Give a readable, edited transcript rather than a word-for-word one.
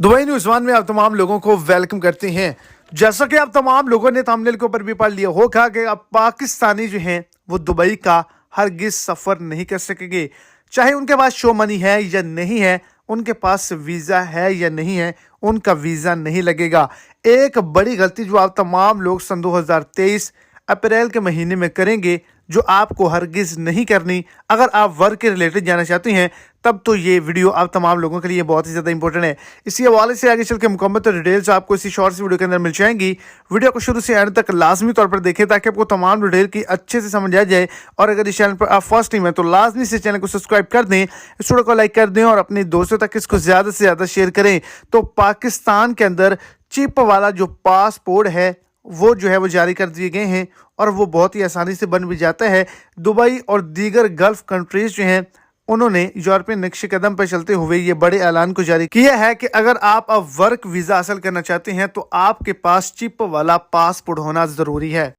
Dubai news one में आप तमाम लोगों को वेलकम करते हैं। जैसा कि आप तमाम लोगों ने थंबनेल के ऊपर भी पढ़ लिया होगा कि अब पाकिस्तानी जो हैं वो दुबई का हरगिज सफ़र नहीं कर सकेंगे, चाहे उनके पास शो मनी है या नहीं है, उनके पास वीज़ा है या नहीं है, उनका वीज़ा नहीं लगेगा। एक बड़ी गलती जो आप तमाम लोग सन 2023 अप्रैल के महीने में करेंगे, जो आपको हरगिज़ नहीं करनी। अगर आप वर्क के रिलेटेड जाना चाहते हैं तब तो ये वीडियो आप तमाम लोगों के लिए बहुत ही ज़्यादा इंपॉर्टेंट है। इसी हवाले से आगे चल के मुकम्मल डिटेल्स आपको इसी शॉर्ट वीडियो के अंदर मिल जाएंगी। वीडियो को शुरू से एंड तक लाजमी तौर पर देखें ताकि आपको तमाम डिटेल की अच्छे से समझ आ जाए। और अगर इस चैनल पर आप फर्स्ट टाइम है तो लाजमी से चैनल को सब्सक्राइब कर दें, इस वीडियो को लाइक कर दें और अपने दोस्तों तक इसको ज़्यादा से ज़्यादा शेयर करें। तो पाकिस्तान के अंदर चिप वाला जो पासपोर्ट है वो जो है वो जारी कर दिए गए हैं और वो बहुत ही आसानी से बन भी जाता है। दुबई और दीगर गल्फ कंट्रीज जो हैं उन्होंने यूरोपियन नक्शे कदम पर चलते हुए ये बड़े ऐलान को जारी किया है कि अगर आप अब वर्क वीज़ा हासिल करना चाहते हैं तो आपके पास चिप वाला पासपोर्ट होना ज़रूरी है।